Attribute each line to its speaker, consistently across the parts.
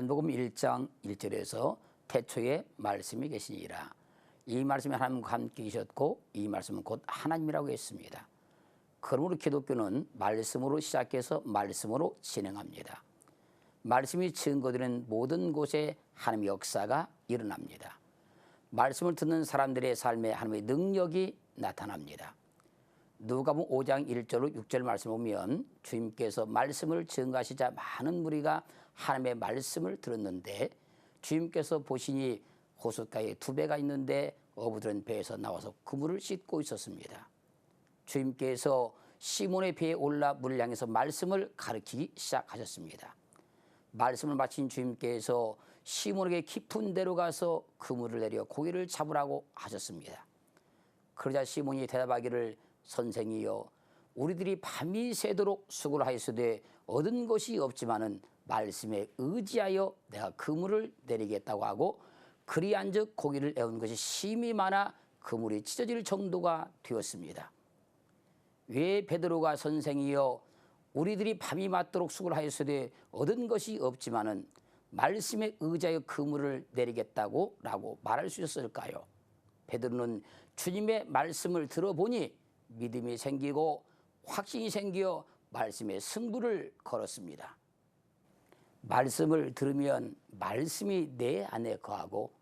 Speaker 1: 요한복음 1장 1절에서 태초에 말씀이 계시니라. 이 말씀이 하나님과 함께 계셨고 이 말씀은 곧 하나님이라고 했습니다. 그러므로 기독교는 말씀으로 시작해서 말씀으로 진행합니다. 말씀이 증거되는 모든 곳에 하나님의 역사가 일어납니다. 말씀을 듣는 사람들의 삶에 하나님의 능력이 나타납니다. 누가복음 5장 1절로 6절 말씀 보면 주님께서 말씀을 증거하시자 많은 무리가 하나님의 말씀을 들었는데 주님께서 보시니 호숫가에 두 배가 있는데 어부들은 배에서 나와서 그물을 씻고 있었습니다. 주님께서 시몬의 배에 올라 물을 향해서 말씀을 가르치기 시작하셨습니다. 말씀을 마친 주님께서 시몬에게 깊은 데로 가서 그물을 내려 고기를 잡으라고 하셨습니다. 그러자 시몬이 대답하기를 선생이여 우리들이 밤이 새도록 수고를 하였으되 얻은 것이 없지만은 말씀에 의지하여 내가 그물을 내리겠다고 하고 그리한즉 고기를 애운 것이 심히 많아 그물이 찢어질 정도가 되었습니다. 왜 베드로가 선생이여 우리들이 밤이 맞도록 수고를 하였으되 얻은 것이 없지만은 말씀에 의지하여 그물을 내리겠다고 라고 말할 수 있었을까요? 베드로는 주님의 말씀을 들어보니 믿음이 생기고 확신이 생겨 말씀에 승부를 걸었습니다. 말씀을 들으면 말씀이 내 안에 거하고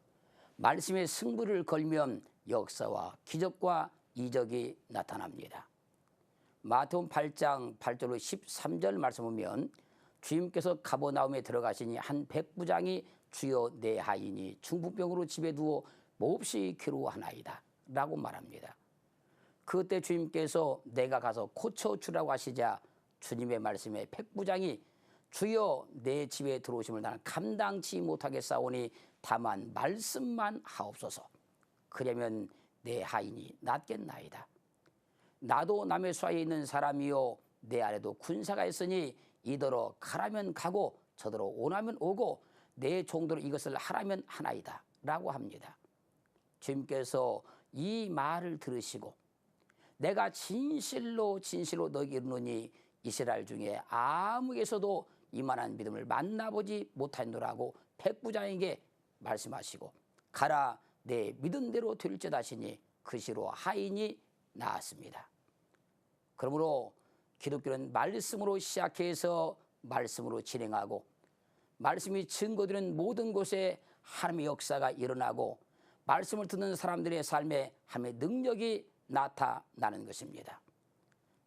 Speaker 1: 말씀에 승부를 걸면 역사와 기적과 이적이 나타납니다. 마태복음 8장 8절로 13절 말씀 보면 주님께서 가버나움에 들어가시니 한 백부장이 주여 내 하인이 중풍병으로 집에 두어 몹시 괴로워하나이다 라고 말합니다. 그때 주님께서 내가 가서 고쳐주라고 하시자 주님의 말씀에 백부장이 주여 내 집에 들어오심을 나는 감당치 못하겠사오니 다만 말씀만 하옵소서. 그러면 내 하인이 낫겠나이다. 나도 남의 수하에 있는 사람이요 내 아래도 군사가 있으니 이더러 가라면 가고 저더러 오라면 오고 내 종도로 이것을 하라면 하나이다 라고 합니다. 주님께서 이 말을 들으시고 내가 진실로 너에게 이르노니 이스라엘 중에 아무에게서도 이만한 믿음을 만나보지 못하노라고 백부장에게 말씀하시고 가라 내 믿은 대로 될지어다 하시니 그 시로 하인이 나았습니다. 그러므로 기독교는 말씀으로 시작해서 말씀으로 진행하고 말씀이 증거되는 모든 곳에 하나님의 역사가 일어나고 말씀을 듣는 사람들의 삶에 하나님의 능력이 나타나는 것입니다.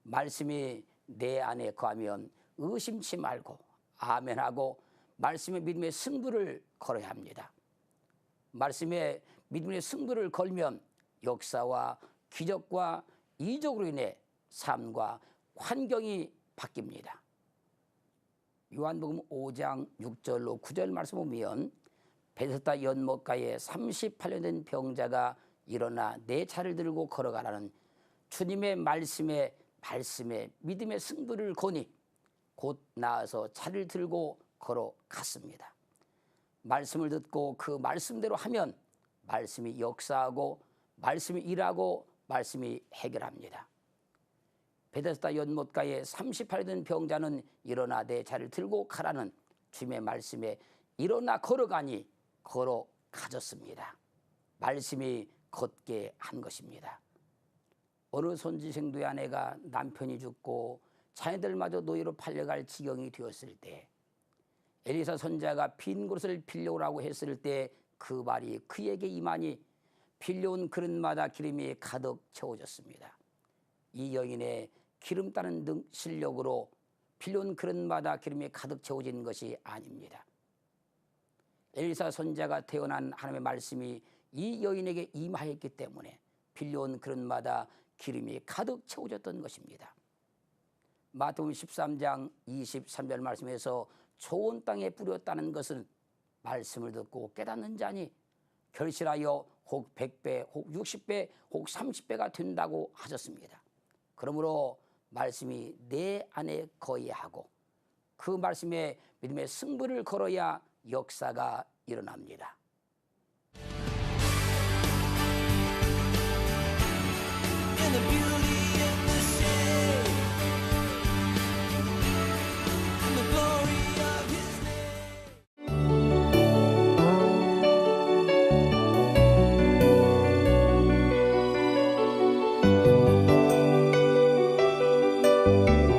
Speaker 1: 말씀이 내 안에 거하면 의심치 말고 아멘하고 말씀의 믿음의 승부를 걸어야 합니다. 말씀의 믿음의 승부를 걸면 역사와 기적과 이적으로 인해 삶과 환경이 바뀝니다. 요한복음 5장 6절로 9절 말씀 보면 베데스다 연못가에 38년 된 병자가 일어나 내 차를 들고 걸어가라는 주님의 말씀에 믿음의 승부를 거니 곧 나아서 차를 들고 걸어갔습니다. 말씀을 듣고 그 말씀대로 하면 말씀이 역사하고 말씀이 일하고 말씀이 해결합니다. 베데스다 연못가에 38년 된 병자는 일어나 내 차를 들고 가라는 주님의 말씀에 일어나 걸어가니 걸어가졌습니다. 말씀이 걷게 한 것입니다. 어느 손지생도의 아내가 남편이 죽고 자녀들마저 노예로 팔려갈 지경이 되었을 때 엘리사 선지자가 빈 그릇을 빌려오라고 했을 때 그 말이 그에게 임하니 빌려온 그릇마다 기름이 가득 채워졌습니다. 이 여인의 기름 따는 실력으로 빌려온 그릇마다 기름이 가득 채워진 것이 아닙니다. 엘리사 선지자가 태어난 하나님의 말씀이 이 여인에게 임하였기 때문에 빌려온 그릇마다 기름이 가득 채워졌던 것입니다. 마태복음 13장 23절 말씀에서 좋은 땅에 뿌렸다는 것은 말씀을 듣고 깨닫는 자니 결실하여 혹 100배, 혹 60배, 혹 30배가 된다고 하셨습니다. 그러므로 말씀이 내 안에 거해야 하고 그 말씀에 믿음의 승부를 걸어야 역사가 일어납니다. In the beauty of the shade, in the glory of His name. 감사합니다.